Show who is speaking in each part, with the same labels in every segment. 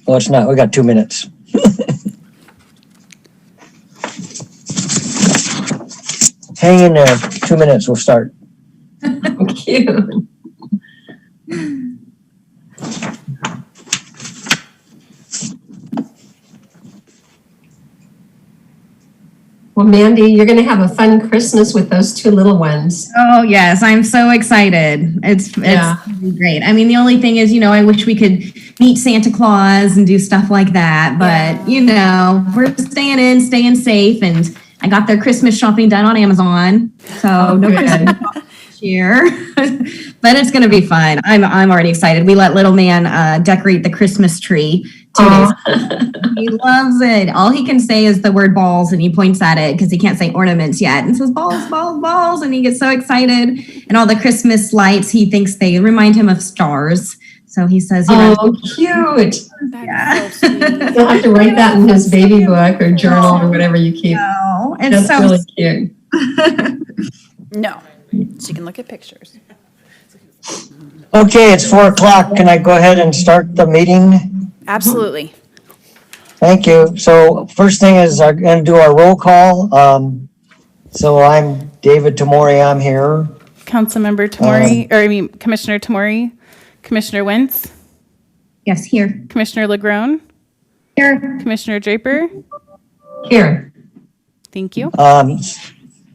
Speaker 1: Oh, it's not. We got 2 minutes. Hang in there. 2 minutes. We'll start.
Speaker 2: Thank you. Well, Mandy, you're going to have a fun Christmas with those two little ones.
Speaker 3: Oh, yes. I'm so excited. It's great. I mean, the only thing is, I wish we could meet Santa Claus and do stuff like that. But, we're staying in, staying safe. And I got their Christmas shopping done on Amazon. So no Christmas this year. But it's going to be fun. I'm already excited. We let little man decorate the Christmas tree 2 days. He loves it. All he can say is the word balls, and he points at it because he can't say ornaments yet, and says balls, balls, balls, and he gets so excited. And all the Christmas lights, he thinks they remind him of stars. So he says,
Speaker 2: "Oh, cute!"
Speaker 3: Yeah.
Speaker 4: So sweet.
Speaker 2: You'll have to write that in his baby book or journal or whatever you keep.
Speaker 3: Oh,
Speaker 2: That's
Speaker 3: so
Speaker 2: really cute.
Speaker 4: No, she can look at pictures.
Speaker 1: Okay, it's 4:00. Can I go ahead and start the meeting?
Speaker 4: Absolutely.
Speaker 1: Thank you. So first thing is I'm going to do our roll call. So I'm David Tamori. I'm here.
Speaker 5: Councilmember Tamori, Commissioner Tamori, Commissioner Wentz,
Speaker 3: yes, here.
Speaker 5: Commissioner LaGrone,
Speaker 3: Here.
Speaker 5: Commissioner Draper.
Speaker 2: Here.
Speaker 5: Thank you.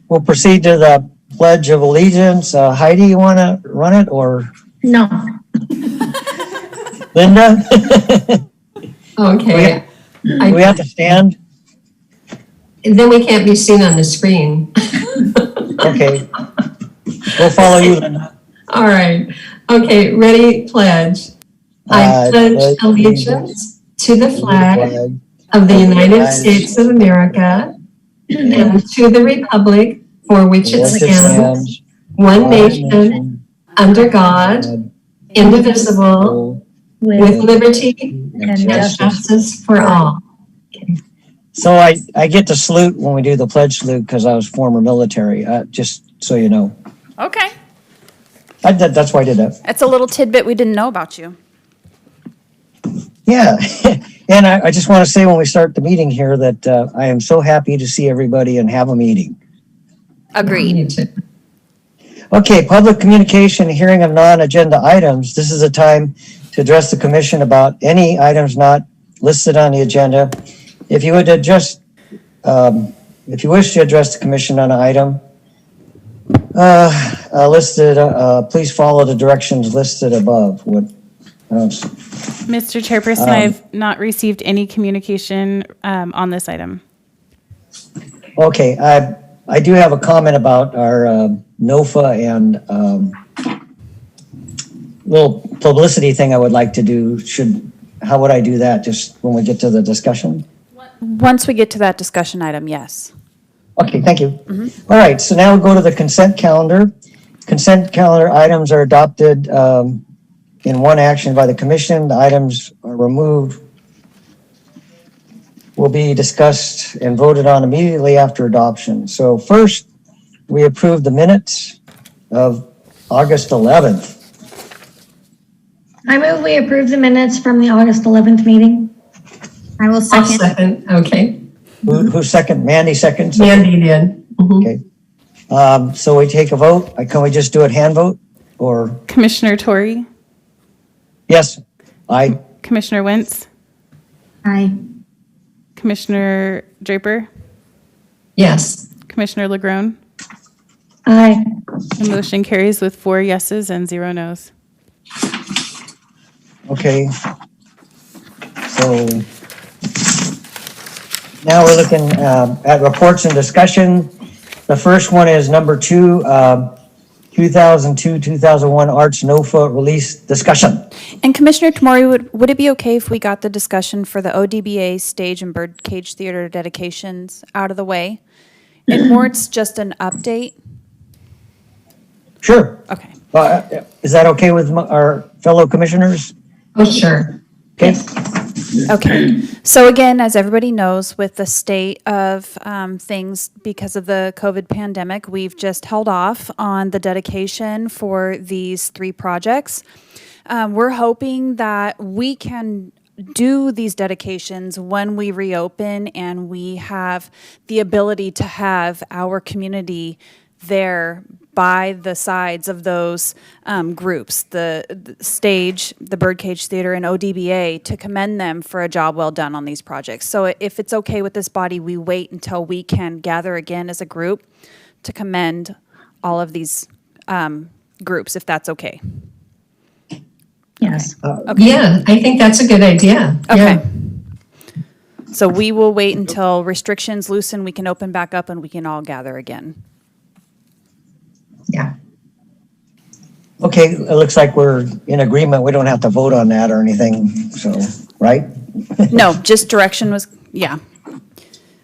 Speaker 1: We'll proceed to the Pledge of Allegiance. Heidi, you want to run it, or
Speaker 3: No.
Speaker 1: Linda?
Speaker 2: Okay.
Speaker 1: Do we have to stand?
Speaker 2: Then we can't be seen on the screen.
Speaker 1: Okay. We'll follow you, Linda.
Speaker 2: All right. Okay, ready, pledge. I pledge allegiance to the flag of the United States of America and to the republic for which it stands, one nation, under God, indivisible, with liberty and justice for all.
Speaker 1: So I get to salute when we do the pledge salute because I was former military, just so you know.
Speaker 4: Okay.
Speaker 1: That's why I did that.
Speaker 4: That's a little tidbit we didn't know about you.
Speaker 1: Yeah. And I just want to say when we start the meeting here that I am so happy to see everybody and have a meeting.
Speaker 4: Agreed.
Speaker 1: Okay, public communication, hearing of non-agenda items. This is a time to address the commission about any items not listed on the agenda. If you would if you wish to address the commission on an item listed, please follow the directions listed above.
Speaker 5: Mr. Chairperson, I've not received any communication on this item.
Speaker 1: Okay, I do have a comment about our NOFA and little publicity thing I would like to do. How would I do that? Just when we get to the discussion?
Speaker 4: Once we get to that discussion item, yes.
Speaker 1: Okay, thank you. All right, so now we'll go to the consent calendar. Consent calendar items are adopted in one action by the commission. The items are removed will be discussed and voted on immediately after adoption. So first, we approve the minutes of August 11th.
Speaker 6: I move we approve the minutes from the August 11th meeting.
Speaker 3: I will
Speaker 2: I'll
Speaker 3: second.
Speaker 2: second. Okay.
Speaker 1: Who second? Mandy seconds?
Speaker 2: Mandy did.
Speaker 1: Okay. So we take a vote. Can we just do it hand vote or?
Speaker 5: Commissioner Torrey,
Speaker 1: Yes. Aye.
Speaker 5: Commissioner Wentz,
Speaker 3: Aye.
Speaker 5: Commissioner Draper,
Speaker 2: Yes.
Speaker 5: Commissioner LaGrone.
Speaker 6: Aye.
Speaker 5: The motion carries with 4 yeses and 0 nos.
Speaker 1: Okay. So now we're looking at reports and discussion. The first one is number 2, 2002-2001 Arts NOFA release discussion.
Speaker 4: And Commissioner Tamori, would it be okay if we got the discussion for the ODBA stage and birdcage theater dedications out of the way? And Mort's just an update?
Speaker 1: Sure.
Speaker 4: Okay.
Speaker 1: Is that okay with our fellow commissioners?
Speaker 2: Oh, sure.
Speaker 1: Okay.
Speaker 4: Okay, so again, as everybody knows, with the state of things because of the COVID pandemic, we've just held off on the dedication for these 3 projects. We're hoping that we can do these dedications when we reopen and we have the ability to have our community there by the sides of those groups, the stage, the Birdcage Theater, and ODBA, to commend them for a job well done on these projects. So if it's okay with this body, we wait until we can gather again as a group to commend all of these groups, if that's okay.
Speaker 6: Yes.
Speaker 2: Yeah, I think that's a good idea.
Speaker 4: Okay.
Speaker 2: Yeah.
Speaker 4: So we will wait until restrictions loosen, we can open back up and we can all gather again.
Speaker 2: Yeah.
Speaker 1: Okay, it looks like we're in agreement. We don't have to vote on that or anything, so, right?
Speaker 4: No, just direction was, yeah.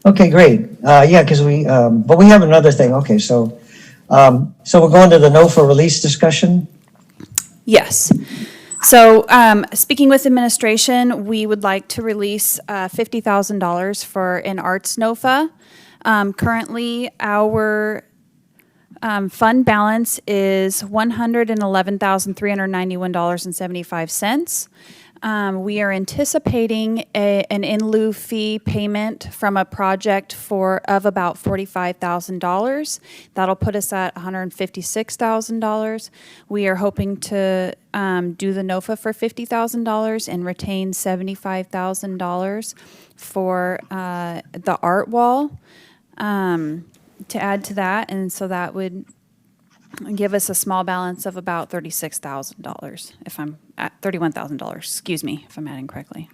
Speaker 1: Okay, great. Yeah, because but we have another thing. Okay, so we're going to the NOFA release discussion?
Speaker 4: Yes. So speaking with administration, we would like to release $50,000 for an arts NOFA. Currently, our fund balance is $111,391.75. We are anticipating an in lieu fee payment from a project of about $45,000. That'll put us at $156,000. We are hoping to do the NOFA for $50,000 and retain $75,000 for the art wall to add to that. And so that would give us a small balance of about $36,000 if I'm at $31,000, excuse me, if I'm adding correctly.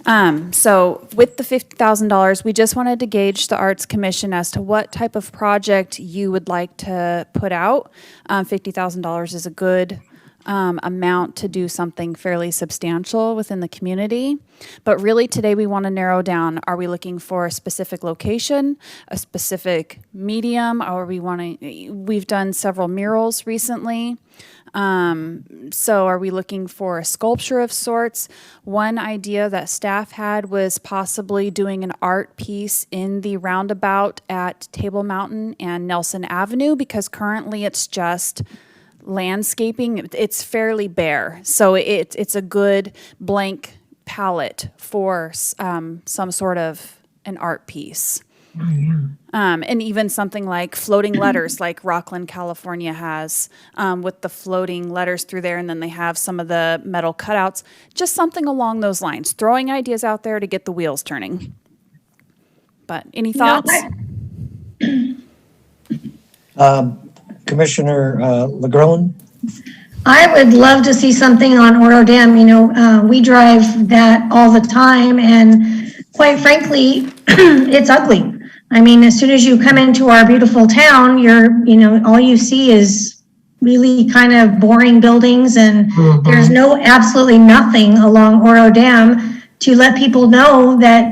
Speaker 4: So with the $50,000, we just wanted to gauge the Arts Commission as to what type of project you would like to put out. $50,000 is a good amount to do something fairly substantial within the community. But really today we want to narrow down, are we looking for a specific location, a specific medium, or we've done several murals recently. So are we looking for a sculpture of sorts? One idea that staff had was possibly doing an art piece in the roundabout at Table Mountain and Nelson Avenue, because currently it's just landscaping. It's fairly bare, so it's a good blank palette for some sort of an art piece.
Speaker 2: Oh, yeah.
Speaker 4: And even something like floating letters, like Rockland, California has, with the floating letters through there, and then they have some of the metal cutouts. Just something along those lines. Throwing ideas out there to get the wheels turning. But any thoughts?
Speaker 1: Commissioner Legrone?
Speaker 6: I would love to see something on Oro Dam. You know, we drive that all the time, and quite frankly, it's ugly. I mean, as soon as you come into our beautiful town, all you see is really kind of boring buildings, and there's absolutely nothing along Oro Dam to let people know that,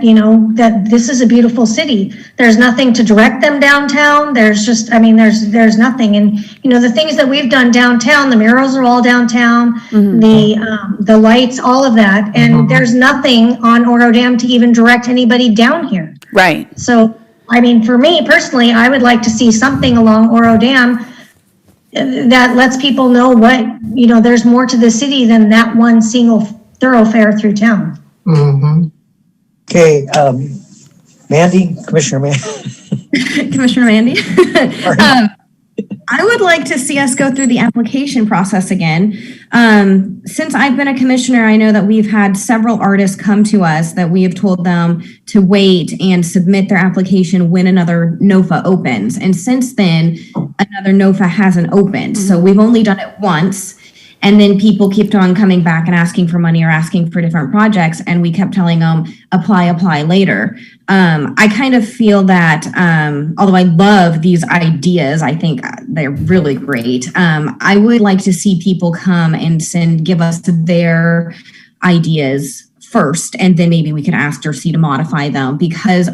Speaker 6: that this is a beautiful city. There's nothing to direct them downtown. There's just, there's nothing. And, the things that we've done downtown, the murals are all downtown, the lights, all of that. And there's nothing on Oro Dam to even direct anybody down here.
Speaker 4: Right.
Speaker 6: So, for me personally, I would like to see something along Oro Dam that lets people know what, there's more to the city than that one single thoroughfare through town.
Speaker 1: Okay, Mandy, Commissioner Mandy.
Speaker 3: Commissioner Mandy. I would like to see us go through the application process again. Since I've been a commissioner, I know that we've had several artists come to us that we have told them to wait and submit their application when another NOFA opens. And since then, another NOFA hasn't opened. So we've only done it once. And then people kept on coming back and asking for money or asking for different projects. And we kept telling them, apply later. I kind of feel that, although I love these ideas, I think they're really great. I would like to see people come and give us their ideas first. And then maybe we could ask Darcy to modify them, because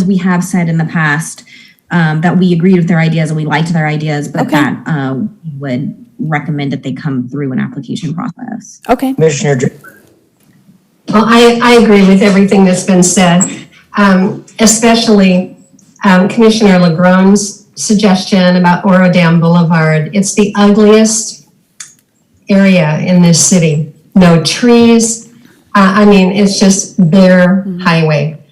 Speaker 3: we have said in the past that we agreed with their ideas and we liked their ideas, but that we would recommend that they come through an application process.
Speaker 1: Commissioner
Speaker 7: Well, I agree with everything that's been said, especially Commissioner LeGrone's suggestion about Oro Dam Boulevard. It's the ugliest area in this city. No trees. I mean, it's just bare highway.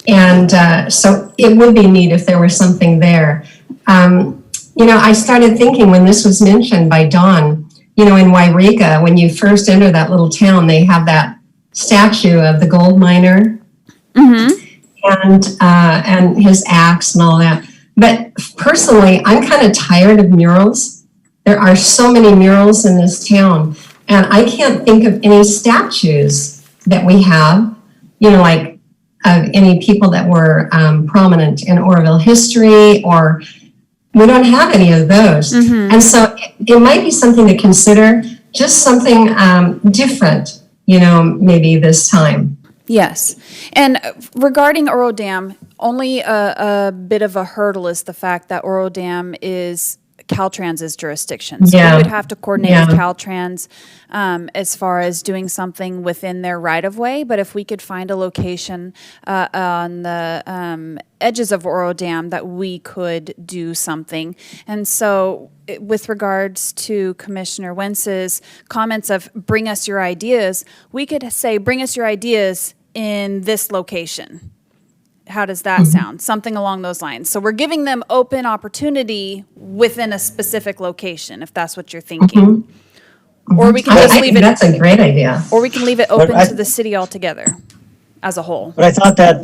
Speaker 7: And so it would be neat if there was something there. You know, I started thinking when this was mentioned by Dawn, you know, in Wairika, when you first enter that little town, they have that statue of the gold miner and his axe and all that. But personally, I'm kind of tired of murals. There are so many murals in this town, and I can't think of any statues that we have, you know, like of any people that were prominent in Oroville history, or we don't have any of those. And so it might be something to consider, just something different, you know, maybe this time.
Speaker 4: Yes. And regarding Oro Dam, only a bit of a hurdle is the fact that Oro Dam is Caltrans's jurisdiction. So we would have to coordinate with Caltrans as far as doing something within their right-of-way. But if we could find a location on the edges of Oro Dam that we could do something. And so with regards to Commissioner Wentz's comments of bring us your ideas, we could say bring us your ideas in this location. How does that sound? Something along those lines. So we're giving them open opportunity within a specific location, if that's what you're thinking. Or we can just leave it.
Speaker 7: That's a great idea.
Speaker 4: Or we can leave it open to the city altogether as a whole.
Speaker 1: But I thought that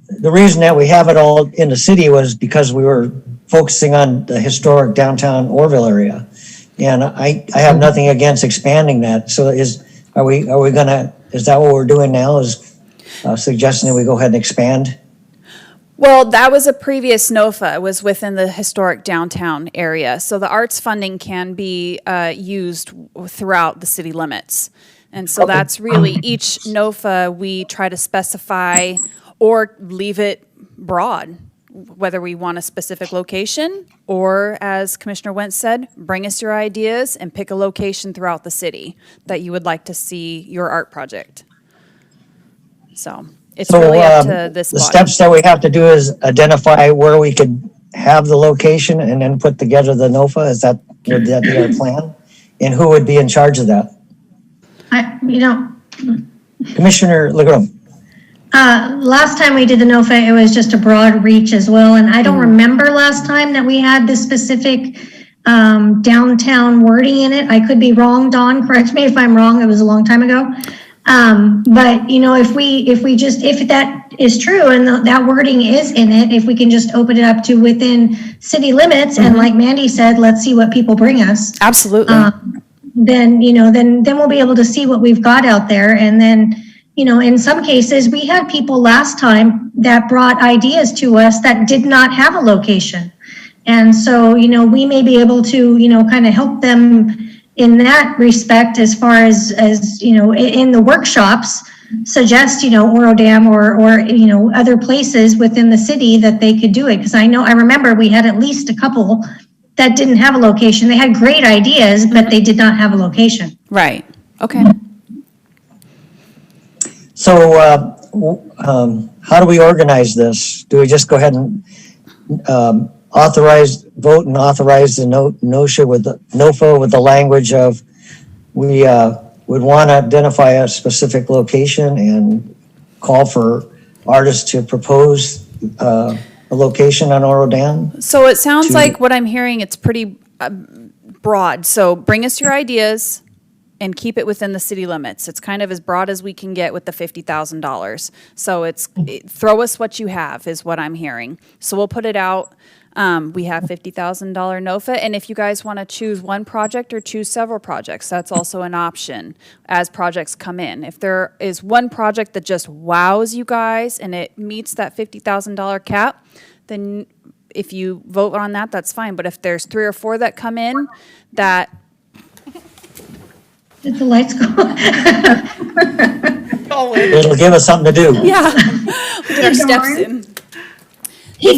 Speaker 1: the reason that we have it all in the city was because we were focusing on the historic downtown Oroville area. And I have nothing against expanding that. So is that what we're doing now, is suggesting that we go ahead and expand?
Speaker 4: Well, that was a previous NOFA. It was within the historic downtown area. So the arts funding can be used throughout the city limits. And so that's really each NOFA we try to specify or leave it broad, whether we want a specific location or, as Commissioner Wentz said, bring us your ideas and pick a location throughout the city that you would like to see your art project. So it's really up to this body.
Speaker 1: The steps that we have to do is identify where we could have the location and then put together the NOFA. Would that be our plan? And who would be in charge of that? Commissioner LeGrone.
Speaker 6: Last time we did the NOFA, it was just a broad reach as well. And I don't remember last time that we had this specific downtown wording in it. I could be wrong, Dawn, correct me if I'm wrong. It was a long time ago. But you know, if that is true and that wording is in it, if we can just open it up to within city limits and like Mandy said, let's see what people bring us.
Speaker 4: Absolutely.
Speaker 6: Then we'll be able to see what we've got out there. And then, you know, in some cases we had people last time that brought ideas to us that did not have a location. And so, you know, we may be able to, you know, kind of help them in that respect, as far as you know, in the workshops, suggest, you know, Oro Dam or you know, other places within the city that they could do it. Because I remember we had at least a couple that didn't have a location. They had great ideas, but they did not have a location.
Speaker 4: Right. Okay.
Speaker 1: So how do we organize this? Do we just go ahead and vote and authorize the NOFA with the language of we would want to identify a specific location and call for artists to propose a location on Oro Dam?
Speaker 4: So it sounds like what I'm hearing, it's pretty broad. So bring us your ideas and keep it within the city limits. It's kind of as broad as we can get with the $50,000. So throw us what you have is what I'm hearing. So we'll put it out. We have $50,000 NOFA, and if you guys want to choose one project or choose several projects, that's also an option as projects come in. If there is one project that just wows you guys and it meets that $50,000 cap, then if you vote on that, that's fine. But if there's 3 or 4 that come in that...
Speaker 6: Did the lights go?
Speaker 1: It'll give us something to do.
Speaker 4: Yeah. Get our steps in.
Speaker 3: Hey,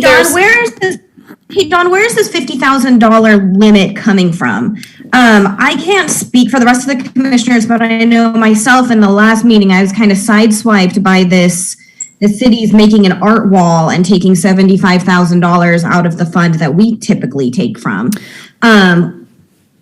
Speaker 3: Dawn, where is this $50,000 limit coming from? I can't speak for the rest of the commissioners, but I know myself in the last meeting, I was kind of sideswiped by this. The city's making an art wall and taking $75,000 out of the fund that we typically take from.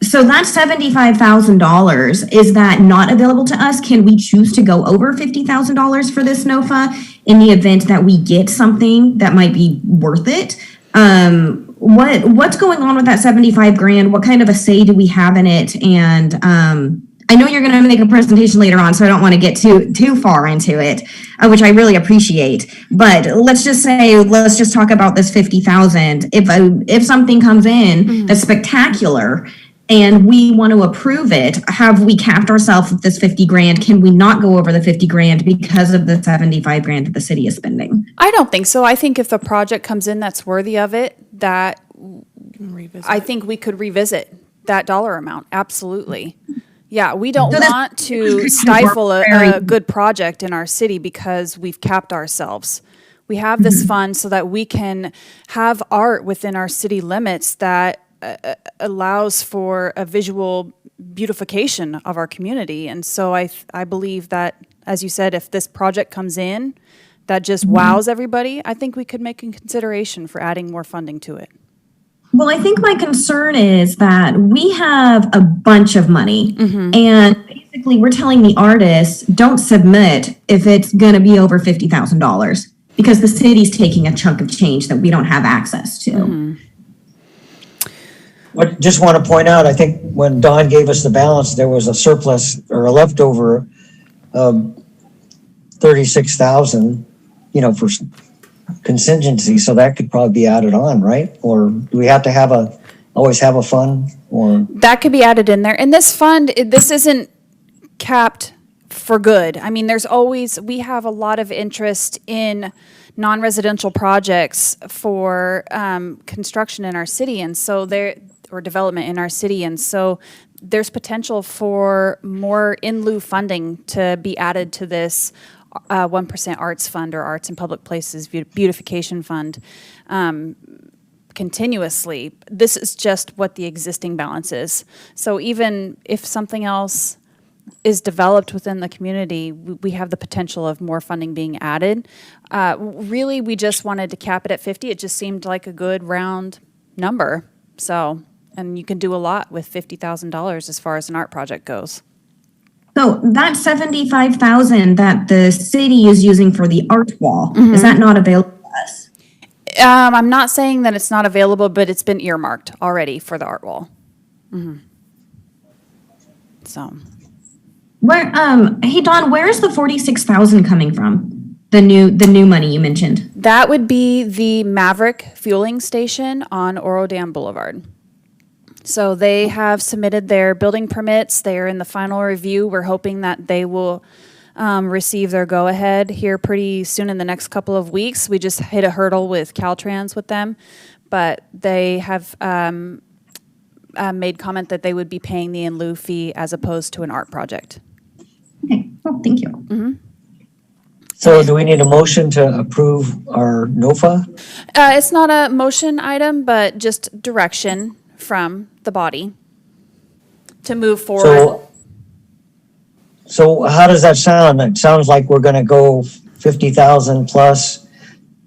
Speaker 3: So that's $75,000. Is that not available to us? Can we choose to go over $50,000 for this NOFA in the event that we get something that might be worth it? What's going on with that 75 grand? What kind of a say do we have in it? And I know you're going to make a presentation later on, so I don't want to get too far into it, which I really appreciate. But let's just talk about this 50,000. If something comes in that's spectacular and we want to approve it, have we capped ourselves with this 50 grand? Can we not go over the 50 grand because of the 75 grand that the city is spending?
Speaker 4: I don't think so. I think if a project comes in that's worthy of it, that I think we could revisit that dollar amount. Absolutely. Yeah, we don't want to stifle a good project in our city because we've capped ourselves. We have this fund so that we can have art within our city limits that allows for a visual beautification of our community. And so I believe that, as you said, if this project comes in that just wows everybody, I think we could make a consideration for adding more funding to it.
Speaker 3: Well, I think my concern is that we have a bunch of money and basically we're telling the artists, don't submit if it's going to be over $50,000 because the city's taking a chunk of change that we don't have access to.
Speaker 1: I just want to point out, I think when Don gave us the balance, there was a surplus or a leftover of 36,000, for contingency. So that could probably be added on, right? Or do we have to always have a fund? Or
Speaker 4: that could be added in there. And this fund, this isn't capped for good. I mean, we have a lot of interest in non-residential projects for construction in our city, and so or development in our city, and so there's potential for more in lieu funding to be added to this 1% arts fund or arts in public places beautification fund continuously. This is just what the existing balance is. So even if something else is developed within the community, we have the potential of more funding being added. Really, we just wanted to cap it at 50. It just seemed like a good round number. So, and you can do a lot with $50,000 as far as an art project goes.
Speaker 3: So that 75,000 that the city is using for the art wall, is that not available to us?
Speaker 4: I'm not saying that it's not available, but it's been earmarked already for the art wall. So,
Speaker 3: where? Hey Dawn, where is the 46,000 coming from? The new money you mentioned.
Speaker 4: That would be the Maverick fueling station on Oro Dam Boulevard. So they have submitted their building permits. They are in the final review. We're hoping that they will receive their go-ahead here pretty soon in the next couple of weeks. We just hit a hurdle with Caltrans with them, but they have made comment that they would be paying the in lieu fee as opposed to an art project.
Speaker 3: Okay, well, thank you.
Speaker 1: so do we need a motion to approve our NOFA?
Speaker 4: It's not a motion item, but just direction from the body to move forward.
Speaker 1: So how does that sound? It sounds like we're going to go 50,000 plus,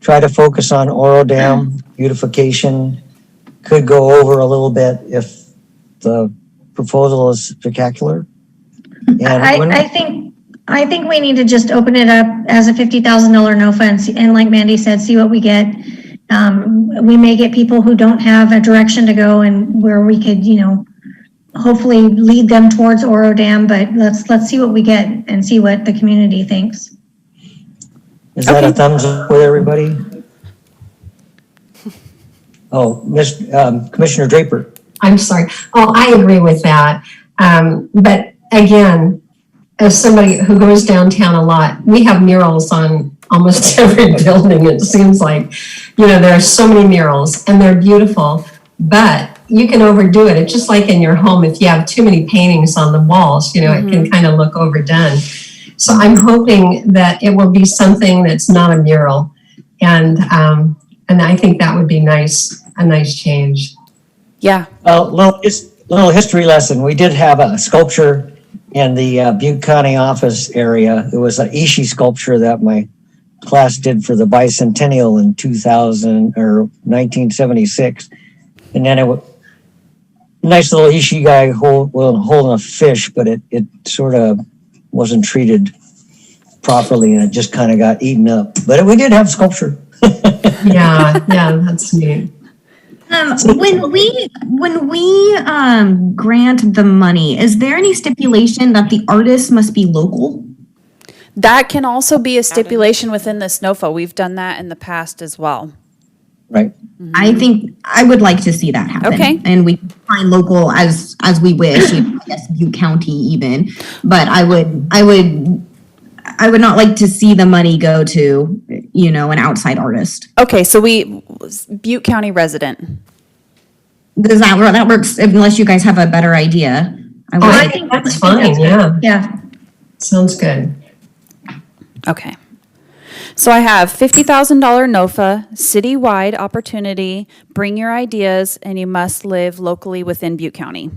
Speaker 1: try to focus on Oro Dam beautification. Could go over a little bit if the proposal is spectacular. And
Speaker 6: I think we need to just open it up as a $50,000 NOFA and like Mandy said, see what we get. We may get people who don't have a direction to go and where we could, hopefully lead them towards Oro Dam, but let's see what we get and see what the community thinks.
Speaker 1: Is that a thumbs up with everybody? Oh, Commissioner Draper.
Speaker 7: I'm sorry. Oh, I agree with that. But again, as somebody who goes downtown a lot, we have murals on almost every building. It seems like, there are so many murals and they're beautiful, but you can overdo it. It's just like in your home. If you have too many paintings on the walls, it can kind of look overdone. So I'm hoping that it will be something that's not a mural. And I think that would be nice, a nice change.
Speaker 4: Yeah.
Speaker 1: Well, let's little history lesson. We did have a sculpture in the Butte County office area. It was an Ishi sculpture that my class did for the bicentennial in 2000 or 1976. And then it was nice little Ishi guy holding a fish, but it sort of wasn't treated properly and it just kind of got eaten up. But we did have sculpture.
Speaker 7: Yeah, that's neat.
Speaker 3: When we grant the money, is there any stipulation that the artist must be local?
Speaker 4: That can also be a stipulation within the SNOFA. We've done that in the past as well.
Speaker 1: Right.
Speaker 3: I think I would like to see that happen.
Speaker 4: Okay.
Speaker 3: And we find local as we wish, I guess Butte County even. But I would not like to see the money go to, an outside artist.
Speaker 4: Okay, so Butte County resident.
Speaker 3: Does that works unless you guys have a better idea?
Speaker 7: I think that's fine, yeah.
Speaker 6: Yeah.
Speaker 7: Sounds good.
Speaker 4: Okay. So I have $50,000 NOFA, citywide opportunity, bring your ideas, and you must live locally within Butte County.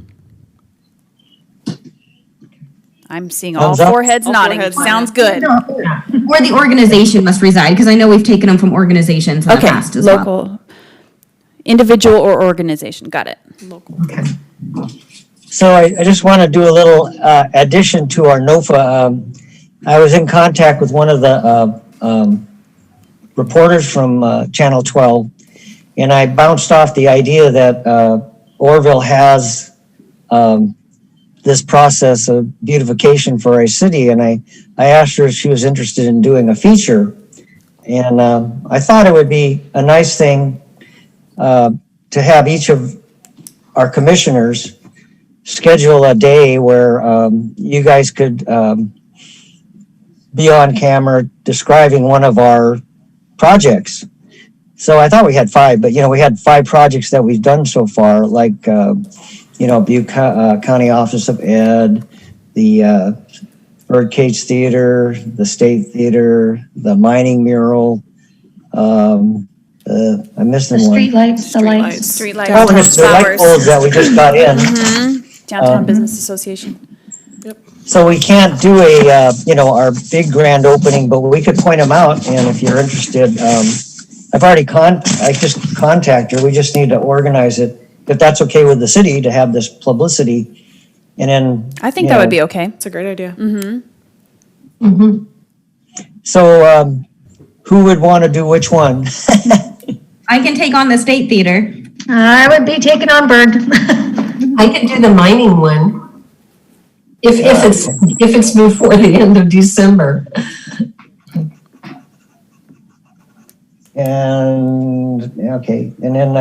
Speaker 4: I'm seeing all
Speaker 1: Thumbs up.
Speaker 4: four heads nodding. Sounds good.
Speaker 3: Or the organization must reside, because I know we've taken them from organizations in the
Speaker 4: Okay,
Speaker 3: past as well.
Speaker 4: local, individual or organization. Got it.
Speaker 7: Okay.
Speaker 1: So I just want to do a little addition to our NOFA. I was in contact with one of the reporters from Channel 12, and I bounced off the idea that Oroville has this process of beautification for our city, and I asked her if she was interested in doing a feature, and I thought it would be a nice thing to have each of our commissioners schedule a day where you guys could be on camera describing one of our projects. So I thought we had 5, but we had 5 projects that we've done so far, like Butte County Office of Ed, the Birdcage Theater, the State Theater, the mining mural. I'm missing
Speaker 6: The
Speaker 1: one.
Speaker 6: streetlights, the lights.
Speaker 4: Street lights,
Speaker 1: Oh, and it's the light poles that we just got in.
Speaker 4: Downtown Business Association.
Speaker 1: So we can't do our big grand opening, but we could point them out. And if you're interested, I just contact her. We just need to organize it, if that's okay with the city, to have this publicity. And then
Speaker 4: I think that would be okay.
Speaker 5: It's a great idea.
Speaker 1: So who would want to do which one?
Speaker 3: I can take on the State Theater.
Speaker 6: I would be taking on Bird.
Speaker 7: I could do the mining one. If it's before the end of December.
Speaker 1: And okay, and then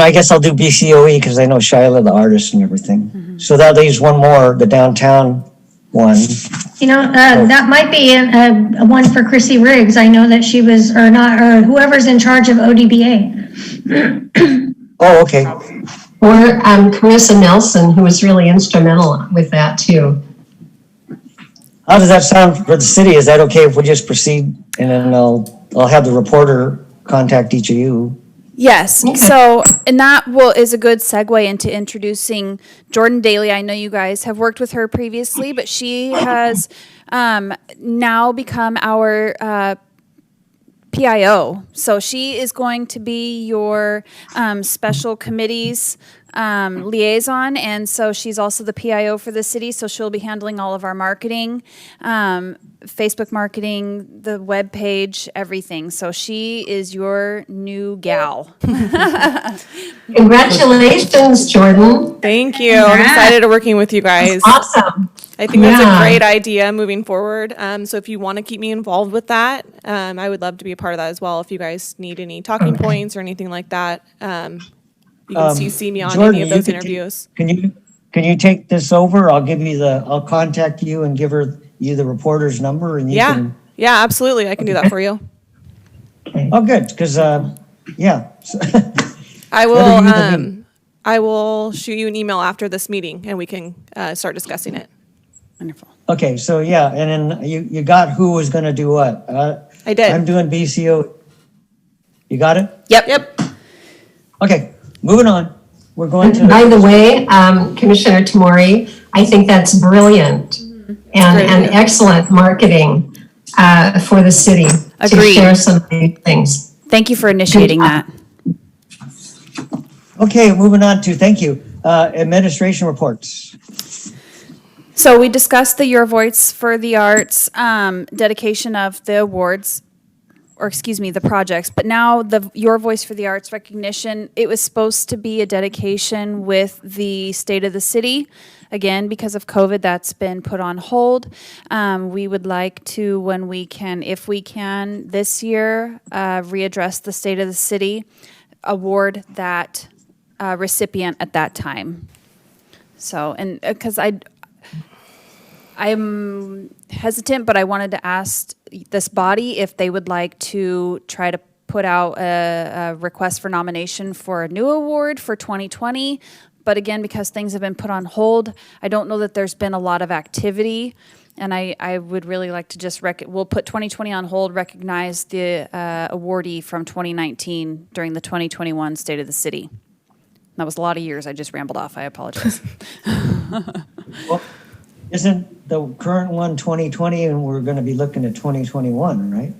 Speaker 1: I guess I'll do BCOE because I know Shyla, the artist, and everything. So that leaves one more, the downtown one.
Speaker 6: That might be a one for Chrissy Riggs. I know that she was, or whoever's in charge of ODBA.
Speaker 1: Oh, okay.
Speaker 7: Or Carissa Nelson, who was really instrumental with that too.
Speaker 1: How does that sound for the city? Is that okay if we just proceed and then I'll have the reporter contact each of you?
Speaker 4: Yes.
Speaker 7: Okay.
Speaker 4: So, and that is a good segue into introducing Jordan Daly. I know you guys have worked with her previously, but she has now become our PIO. So she is going to be your special committees liaison, and so she's also the PIO for the city, so she'll be handling all of our marketing, Facebook marketing, the web page, everything. So she is your new gal.
Speaker 7: Congratulations, Jordan.
Speaker 5: Thank you. I'm excited to working with you guys.
Speaker 7: Awesome.
Speaker 5: I think that's a great idea moving forward. So if you want to keep me involved with that, I would love to be a part of that as well. If you guys need any talking points or anything like that, you can CC me on
Speaker 1: Jordan,
Speaker 5: any of those
Speaker 1: you
Speaker 5: interviews.
Speaker 1: Can you take this over? I'll contact you and give you the reporter's number, and you can.
Speaker 5: Yeah, absolutely. I can do that for you.
Speaker 1: Oh, good, because yeah.
Speaker 5: I will shoot you an email after this meeting, and we can start discussing it.
Speaker 4: Wonderful.
Speaker 1: Okay, so yeah, and then you got who was going to do what?
Speaker 5: I did.
Speaker 1: I'm doing BCO. You got it?
Speaker 4: Yep.
Speaker 1: Okay, moving on. we're going to.
Speaker 7: By the way, Commissioner Tamori, I think that's brilliant and excellent marketing for the city to
Speaker 4: Agreed.
Speaker 7: share some of these things.
Speaker 4: Thank you for initiating that.
Speaker 1: Okay, moving on to, thank you, administration reports.
Speaker 4: So we discussed the Your Voice for the Arts, dedication of the awards, or excuse me, the projects, but now the Your Voice for the Arts recognition, it was supposed to be a dedication with the state of the city. Again, because of COVID, that's been put on hold. We would like to, when we can, if we can, this year, readdress the state of the city, award that recipient at that time. So, and because I'm hesitant, but I wanted to ask this body if they would like to try to put out a request for nomination for a new award for 2020. But again, because things have been put on hold, I don't know that there's been a lot of activity. And I would really like to just, we'll put 2020 on hold, recognize the awardee from 2019 during the 2021 State of the City. That was a lot of years. I just rambled off. I apologize.
Speaker 1: Well, isn't the current one 2020 and we're going to be looking at 2021, right?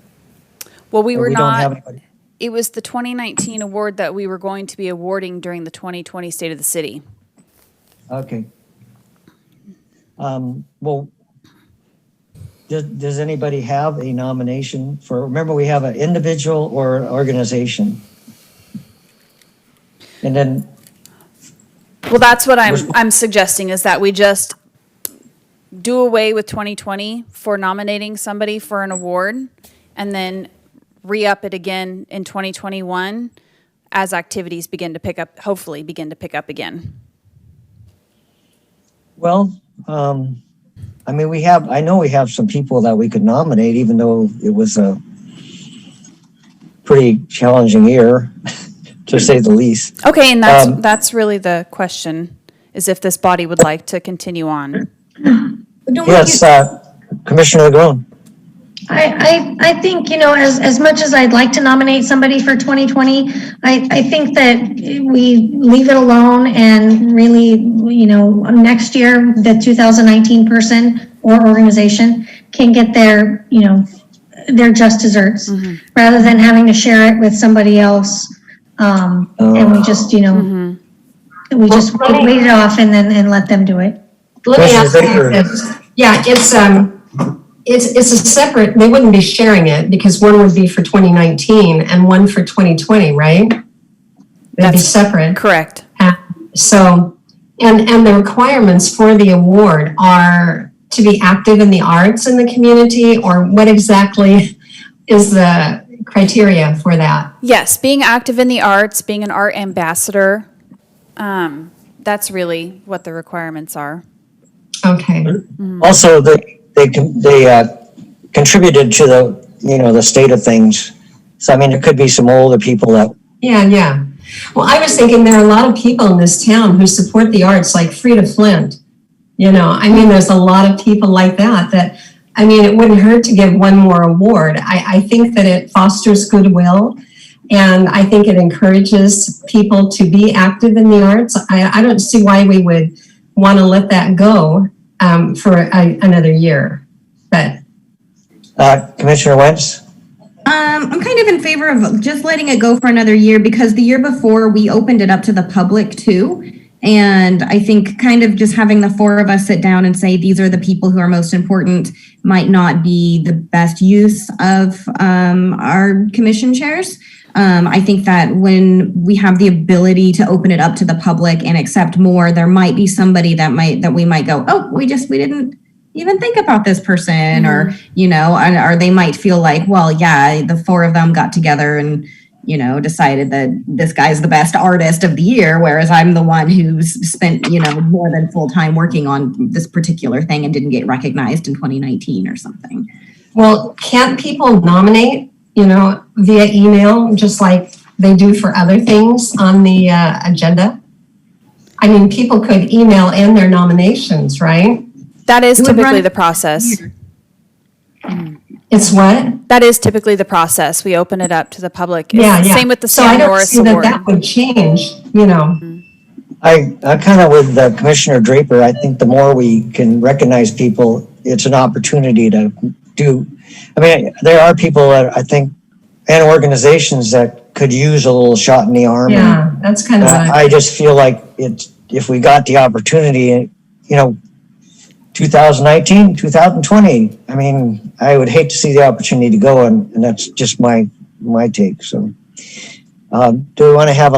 Speaker 4: Well, we
Speaker 1: Or
Speaker 4: were
Speaker 1: we don't have
Speaker 4: not,
Speaker 1: anybody?
Speaker 4: it was the 2019 award that we were going to be awarding during the 2020 State of the City.
Speaker 1: Okay. Well, does anybody have a nomination for, remember we have an individual or an organization? And then,
Speaker 4: Well, that's what I'm suggesting, is that we just do away with 2020 for nominating somebody for an award, and then re-up it again in 2021 as activities begin to pick up, hopefully begin to pick up again.
Speaker 1: well, I mean, I know we have some people that we could nominate, even though it was a pretty challenging year, to say the least.
Speaker 4: Okay, and that's really the question, is if this body would like to continue on.
Speaker 1: Yes, Commissioner LeGrone.
Speaker 6: I think, as much as I'd like to nominate somebody for 2020, I think that we leave it alone and really, next year, the 2019 person or organization can get their just desserts rather than having to share it with somebody else. And we just, we just wait it off and let them do it.
Speaker 7: Let me ask you this. Yeah, it's a separate, they wouldn't be sharing it because one would be for 2019 and one for 2020, right? They'd be separate.
Speaker 4: Correct.
Speaker 7: So, and the requirements for the award are to be active in the arts in the community, or what exactly is the criteria for that?
Speaker 4: Yes, being active in the arts, being an art ambassador, that's really what the requirements are.
Speaker 7: Okay.
Speaker 1: Also, they contributed to the state of things. So, I mean, there could be some older people that.
Speaker 7: Yeah. Well, I was thinking there are a lot of people in this town who support the arts, like Frida Flint. There's a lot of people like that, it wouldn't hurt to give one more award. I think that it fosters goodwill, and I think it encourages people to be active in the arts. I don't see why we would want to let that go for another year. But
Speaker 1: Commissioner Wentz?
Speaker 3: I'm kind of in favor of just letting it go for another year, because the year before we opened it up to the public too. And I think kind of just having the four of us sit down and say, these are the people who are most important, might not be the best use of our commission chairs. I think that when we have the ability to open it up to the public and accept more, there might be somebody that we might go, oh, we didn't even think about this person, or they might feel like, well, yeah, the four of them got together and decided that this guy's the best artist of the year, whereas I'm the one who's spent more than full time working on this particular thing and didn't get recognized in 2019 or something.
Speaker 7: Well, can't people nominate via email, just like they do for other things on the agenda? People could email in their nominations, right?
Speaker 4: That is typically the process.
Speaker 7: It's what?
Speaker 4: That is typically the process. We open it up to the public.
Speaker 7: Yeah.
Speaker 4: Same with the
Speaker 7: So
Speaker 4: Sam
Speaker 7: I don't
Speaker 4: Norris
Speaker 7: see
Speaker 4: Award.
Speaker 7: that would change,
Speaker 1: I'm kind of with Commissioner Draper. I think the more we can recognize people, it's an opportunity to do. I mean, there are people that I think, and organizations that could use a little shot in the arm.
Speaker 7: Yeah, that's kind of what
Speaker 1: I just feel like if we got the opportunity, 2019, 2020, I mean, I would hate to see the opportunity to go, and that's just my take. So, do we want to have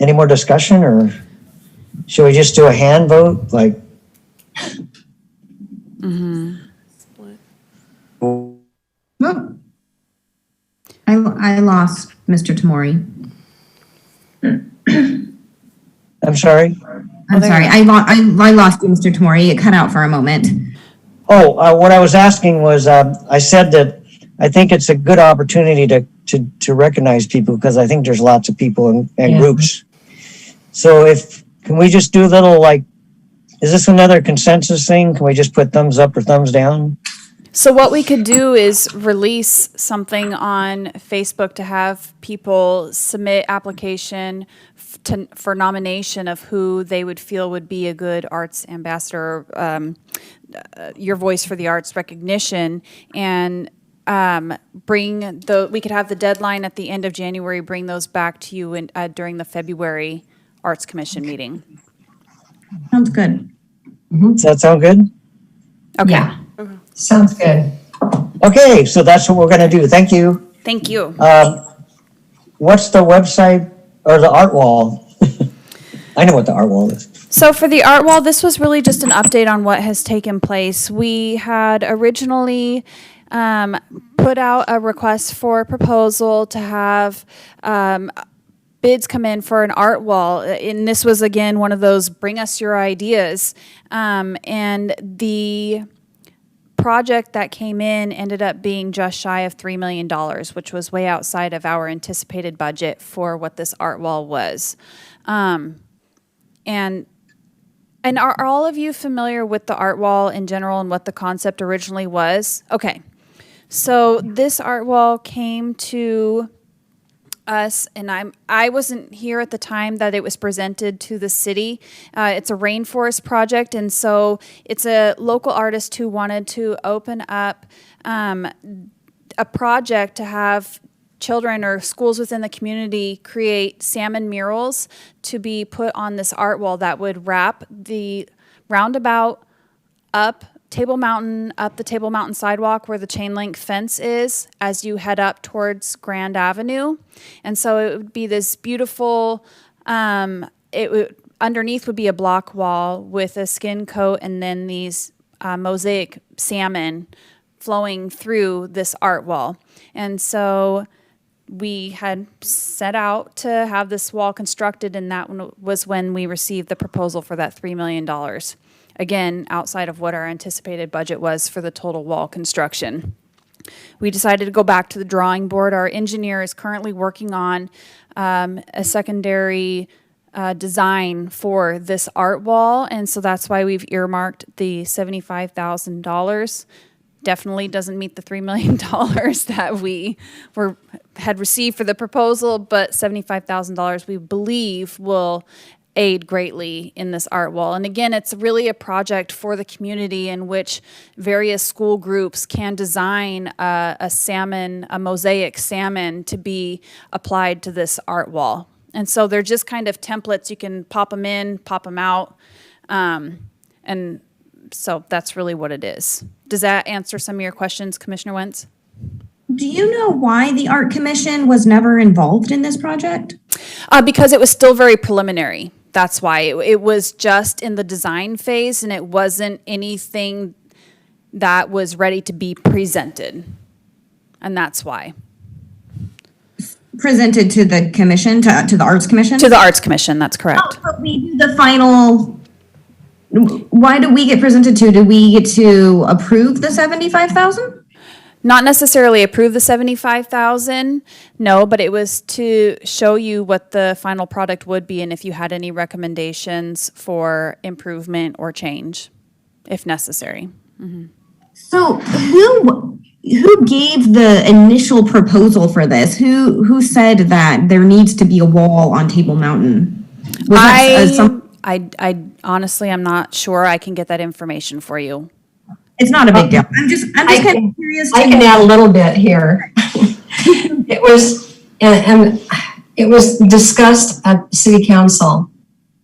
Speaker 1: any more discussion, or should we just do a hand vote?
Speaker 3: Oh. I lost Mr. Tamori.
Speaker 1: I'm sorry.
Speaker 3: I'm sorry. I lost you, Mr. Tamori. It cut out for a moment.
Speaker 1: Oh, what I was asking was, I said that I think it's a good opportunity to recognize people, because I think there's lots of people and groups. So can we just do a little is this another consensus thing? Can we just put thumbs up or thumbs down?
Speaker 4: So what we could do is release something on Facebook to have people submit application for nomination of who they would feel would be a good arts ambassador, your voice for the arts recognition, and we could have the deadline at the end of January, bring those back to you during the February Arts Commission meeting.
Speaker 3: Sounds good.
Speaker 1: Does that sound good?
Speaker 4: Okay.
Speaker 7: Yeah. Sounds good.
Speaker 1: Okay, so that's what we're going to do. Thank you.
Speaker 4: Thank you.
Speaker 1: What's the website or the art wall? I know what the art wall is.
Speaker 4: So for the art wall, this was really just an update on what has taken place. We had originally put out a request for proposal to have bids come in for an art wall. And this was, again, one of those bring us your ideas. And the project that came in ended up being just shy of $3 million, which was way outside of our anticipated budget for what this art wall was. And are all of you familiar with the art wall in general and what the concept originally was? Okay. So this art wall came to us, and I wasn't here at the time that it was presented to the city. It's a rainforest project, and so it's a local artist who wanted to open up a project to have children or schools within the community create salmon murals to be put on this art wall that would wrap the roundabout up Table Mountain, up the Table Mountain sidewalk where the chain link fence is as you head up towards Grand Avenue. And so it would be this beautiful, underneath would be a block wall with a skin coat and then these mosaic salmon flowing through this art wall. And so we had set out to have this wall constructed, and that was when we received the proposal for that $3 million. Again, outside of what our anticipated budget was for the total wall construction. We decided to go back to the drawing board. Our engineer is currently working on a secondary design for this art wall, and so that's why we've earmarked the $75,000. Definitely doesn't meet the $3 million that we had received for the proposal, but $75,000 we believe will aid greatly in this art wall. And again, it's really a project for the community in which various school groups can design a mosaic salmon to be applied to this art wall. And so they're just kind of templates. You can pop them in, pop them out. And so that's really what it is. Does that answer some of your questions, Commissioner Wentz?
Speaker 3: Do you know why the Art Commission was never involved in this project?
Speaker 4: Because it was still very preliminary. That's why. It was just in the design phase, and it wasn't anything that was ready to be presented. And that's why.
Speaker 3: Presented to the commission, to the Arts Commission?
Speaker 4: To the Arts Commission, that's correct.
Speaker 3: Oh, but we do the final. Why do we get presented to? Do we get to approve the 75,000?
Speaker 4: Not necessarily approve the 75,000, no, but it was to show you what the final product would be and if you had any recommendations for improvement or change, if necessary. Mm-hmm.
Speaker 3: So who gave the initial proposal for this? Who said that there needs to be a wall on Table Mountain? Was that some?
Speaker 4: I honestly, I'm not sure. I can get that information for you.
Speaker 3: It's not a big deal. I'm just kind of curious.
Speaker 7: I can add a little bit here. It was, and it was discussed at city council,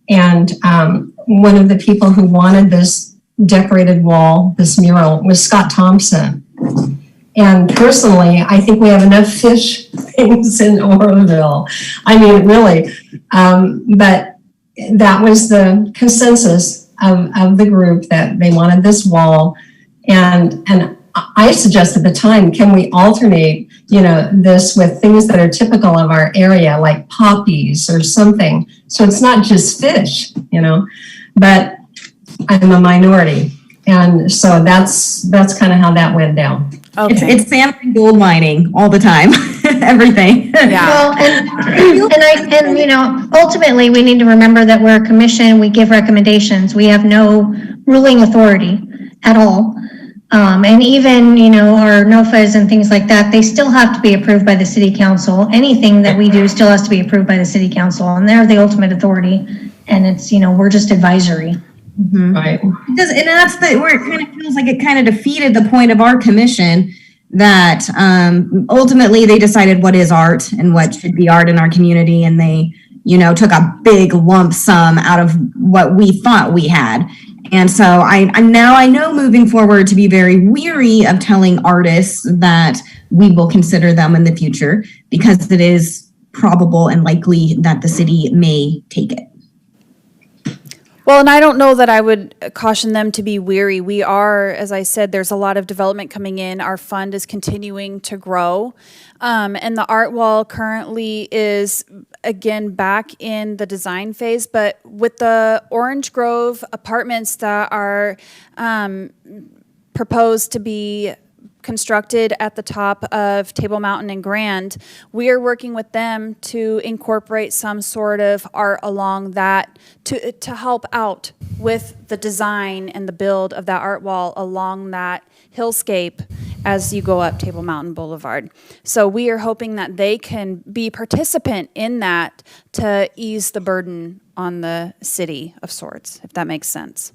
Speaker 7: and one of the people who wanted this decorated wall, this mural, was Scott Thompson. And personally, I think we have enough fish things in Oroville. I mean, really, but that was the consensus of the group, that they wanted this wall. And I suggested at the time, can we alternate, this with things that are typical of our area, like poppies or something. So it's not just fish, but I'm a minority. And so that's kind of how that went down.
Speaker 4: Okay.
Speaker 3: It's salmon and gold mining all the time, everything.
Speaker 4: Yeah.
Speaker 6: Well, and ultimately, we need to remember that we're a commission, we give recommendations, we have no ruling authority at all. And even, our NOFAs and things like that, they still have to be approved by the city council. Anything that we do still has to be approved by the city council, and they're the ultimate authority. And it's, we're just advisory.
Speaker 7: Right.
Speaker 3: And that's where it kind of feels like it kind of defeated the point of our commission, that ultimately they decided what is art and what should be art in our community. And they, took a big lump sum out of what we thought we had. And so I know moving forward to be very weary of telling artists that we will consider them in the future, because it is probable and likely that the city may take it.
Speaker 4: Well, and I don't know that I would caution them to be weary. We are, as I said, there's a lot of development coming in. Our fund is continuing to grow. And the art wall currently is, again, back in the design phase. But with the Orange Grove apartments that are proposed to be constructed at the top of Table Mountain and Grand, we are working with them to incorporate some sort of art along that to help out with the design and the build of that art wall along that hillscape as you go up Table Mountain Boulevard. So we are hoping that they can be participant in that to ease the burden on the city of sorts, if that makes sense.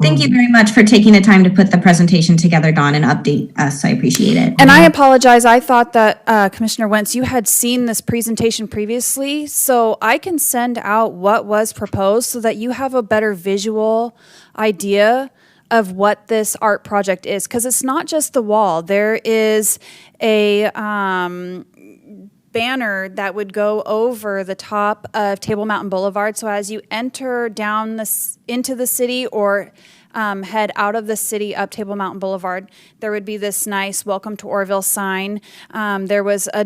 Speaker 3: Thank you very much for taking the time to put the presentation together, Dawn, and update us. I appreciate it.
Speaker 4: And I apologize. I thought that Commissioner Wentz, you had seen this presentation previously, so I can send out what was proposed so that you have a better visual idea of what this art project is, because it's not just the wall. There is a banner that would go over the top of Table Mountain Boulevard. So as you enter down into the city or head out of the city up Table Mountain Boulevard, there would be this nice "Welcome to Oroville" sign. There was a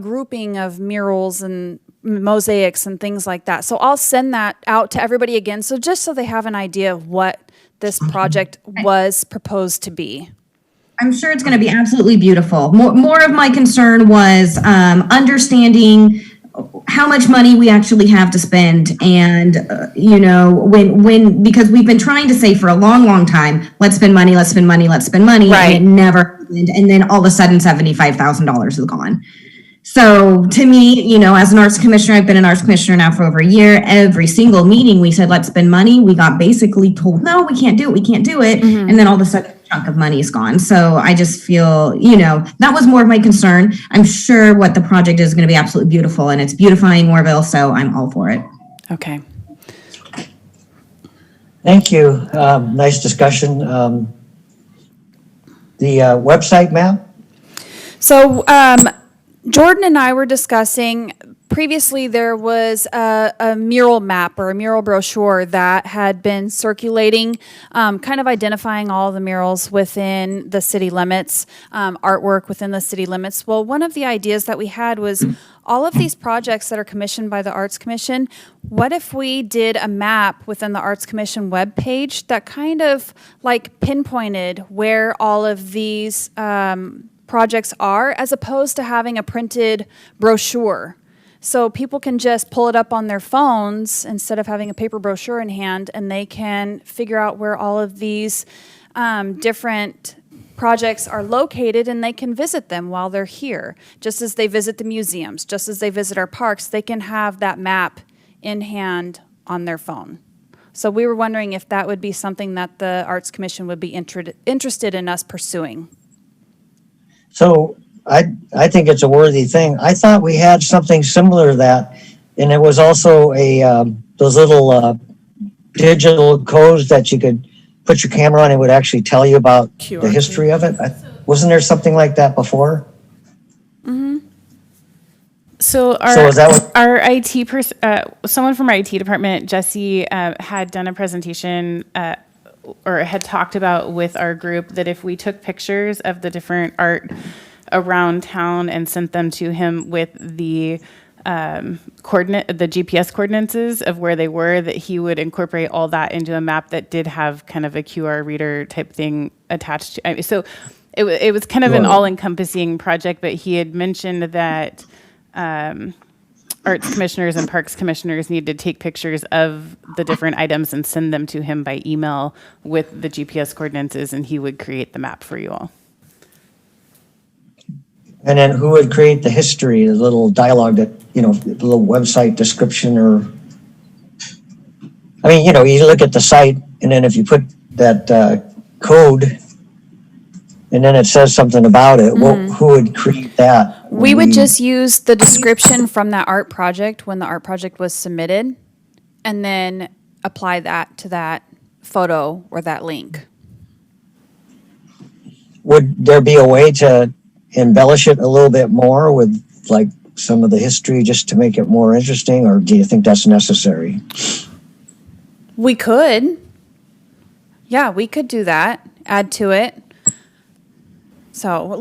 Speaker 4: grouping of murals and mosaics and things like that. So I'll send that out to everybody again, so just so they have an idea of what this project was proposed to be.
Speaker 3: I'm sure it's going to be absolutely beautiful. More of my concern was understanding how much money we actually have to spend, and when because we've been trying to say for a long time, let's spend money, right. And it never happened, and then all of a sudden $75,000 is gone. So to me, as an arts commissioner, I've been an arts commissioner now for over a year. Every single meeting we said, let's spend money. We got basically told, no, we can't do it. Mm-hmm. And then all of a sudden, a chunk of money is gone. So I just feel, that was more of my concern. I'm sure what the project is going to be absolutely beautiful, and it's beautifying Oroville. So I'm all for it.
Speaker 4: Okay.
Speaker 1: Thank you. Nice discussion. The website, ma'am?
Speaker 4: So, Jordan and I were discussing, previously there was a mural map or a mural brochure that had been circulating, kind of identifying all the murals within the city limits, artwork within the city limits. Well, one of the ideas that we had was all of these projects that are commissioned by the Arts Commission, what if we did a map within the Arts Commission webpage that kind of like pinpointed where all of these projects are, as opposed to having a printed brochure. So people can just pull it up on their phones instead of having a paper brochure in hand, and they can figure out where all of these different projects are located and they can visit them while they're here. Just as they visit the museums, just as they visit our parks, they can have that map in hand on their phone. So we were wondering if that would be something that the Arts Commission would be interested in us pursuing.
Speaker 1: So I think it's a worthy thing. I thought we had something similar to that, and it was also those little digital codes that you could put your camera on and it would actually tell you about
Speaker 5: QR
Speaker 1: the history of it. Wasn't there something like that before?
Speaker 8: So
Speaker 1: is that what-
Speaker 8: our IT someone from our IT department, Jesse, had done a presentation or had talked about with our group that if we took pictures of the different art around town and sent them to him with the the GPS coordinates of where they were, that he would incorporate all that into a map that did have kind of a QR reader type thing attached to. So it was kind of an all-encompassing project, but he had mentioned that arts commissioners and parks commissioners need to take pictures of the different items and send them to him by email with the GPS coordinates, and he would create the map for you all.
Speaker 1: And then who would create the history, the little dialogue that, the little website description you look at the site and then if you put that code and then it says something about it, who would create that?
Speaker 4: We would just use the description from that art project when the art project was submitted and then apply that to that photo or that link.
Speaker 1: Would there be a way to embellish it a little bit more with like some of the history just to make it more interesting, or do you think that's necessary?
Speaker 4: We could. Yeah, we could do that, add to it. So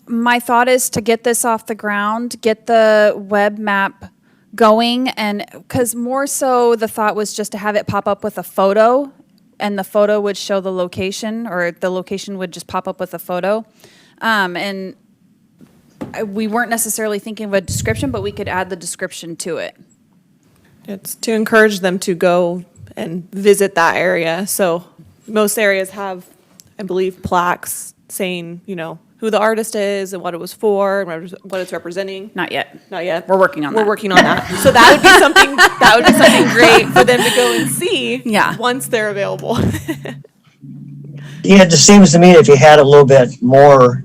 Speaker 4: my thought is to get this off the ground, get the web map going, and because more so the thought was just to have it pop up with a photo and the photo would show the location, or the location would just pop up with a photo. And we weren't necessarily thinking of a description, but we could add the description to it.
Speaker 5: It's to encourage them to go and visit that area. So most areas have, I believe, plaques saying, who the artist is and what it was for and what it's representing.
Speaker 4: Not yet.
Speaker 5: Not yet.
Speaker 4: We're working on that.
Speaker 5: We're working on that. So that would be something great for them to go and see once they're available.
Speaker 1: Yeah, it just seems to me if you had a little bit more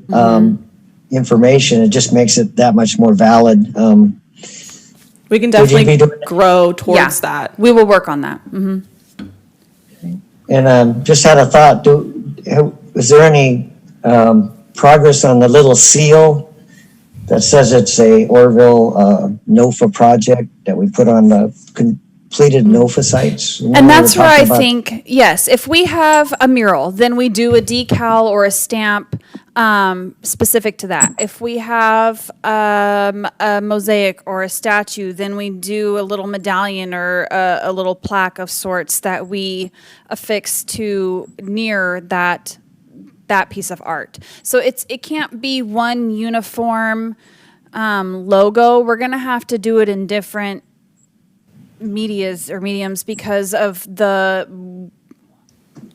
Speaker 1: information, it just makes it that much more valid.
Speaker 5: We can definitely grow towards that.
Speaker 4: We will work on that. Mm-hmm.
Speaker 1: And just had a thought, is there any progress on the little seal that says it's a Oroville NOFA project that we put on the completed NOFA sites?
Speaker 4: And that's where I think, yes, if we have a mural, then we do a decal or a stamp specific to that. If we have a mosaic or a statue, then we do a little medallion or a little plaque of sorts that we affix to near that piece of art. So it can't be one uniform logo. We're going to have to do it in different mediums because of the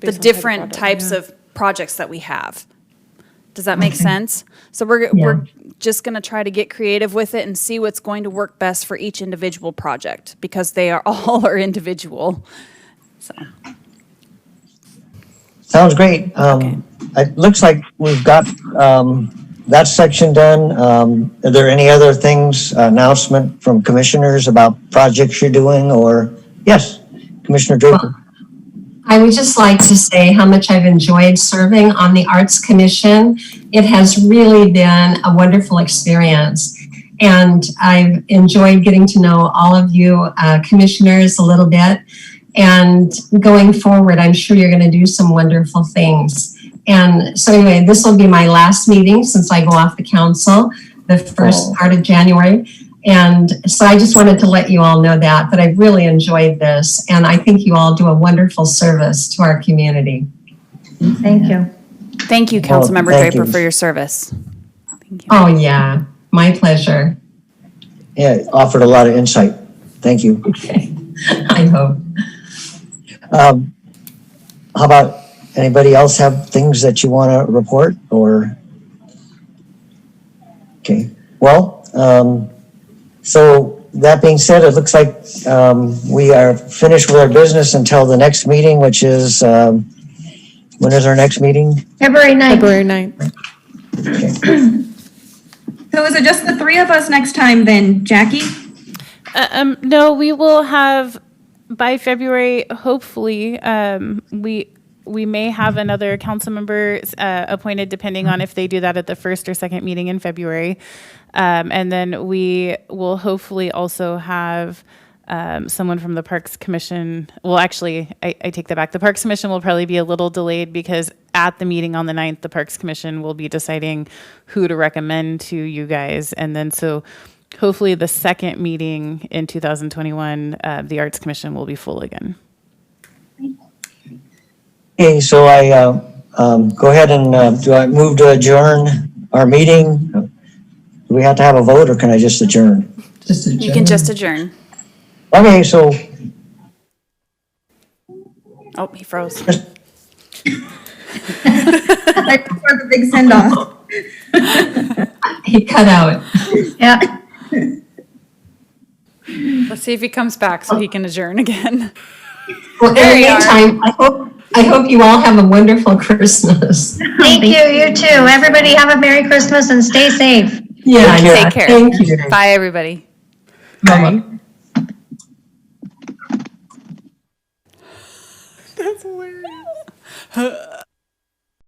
Speaker 4: different types of projects that we have. Does that make sense? So we're just going to try to get creative with it and see what's going to work best for each individual project because they are all individual. So.
Speaker 1: Sounds great. It looks like we've got that section done. Are there any other things, announcement from commissioners about projects you're doing or, yes, Commissioner Draper?
Speaker 7: I would just like to say how much I've enjoyed serving on the Arts Commission. It has really been a wonderful experience. And I've enjoyed getting to know all of you commissioners a little bit. And going forward, I'm sure you're going to do some wonderful things. And so anyway, this will be my last meeting since I go off the council, the first part of January. And so I just wanted to let you all know that I've really enjoyed this. And I think you all do a wonderful service to our community.
Speaker 6: Thank you.
Speaker 4: Thank you, Councilmember Draper, for your service. Thank you.
Speaker 7: Oh, yeah. My pleasure.
Speaker 1: Yeah, it offered a lot of insight. Thank you.
Speaker 7: Okay. I hope.
Speaker 1: How about Anybody else have things that you want to report or? Okay, well, so that being said, it looks like we are finished with our business until the next meeting, which is, when is our next meeting?
Speaker 6: February 9th.
Speaker 5: February 9th.
Speaker 3: So is it just the three of us next time then, Jackie?
Speaker 8: No, we will have by February. Hopefully, we may have another council member appointed, depending on if they do that at the first or second meeting in February, and then we will hopefully also have someone from the Parks Commission. Well, actually, I take that back. The Parks Commission will probably be a little delayed because at the meeting on the 9th, the Parks Commission will be deciding who to recommend to you guys. And then so hopefully the second meeting in 2021, the Arts Commission will be full again.
Speaker 1: Okay, so I go ahead and do I move to adjourn our meeting? Do we have to have a vote or can I just adjourn?
Speaker 4: You can just adjourn.
Speaker 1: Okay, so
Speaker 4: Oh, he froze.
Speaker 3: Like for the big send off.
Speaker 7: He cut out.
Speaker 6: Yeah.
Speaker 4: Let's see if he comes back so he can adjourn again.
Speaker 7: Well, in the
Speaker 4: There you are.
Speaker 7: meantime, I hope you all have a wonderful Christmas.
Speaker 6: Thank you, you too. Everybody have a Merry Christmas and stay safe.
Speaker 7: Yeah,
Speaker 4: Take care.
Speaker 7: Thank you.
Speaker 4: Bye, everybody.
Speaker 7: Bye.
Speaker 5: That's hilarious.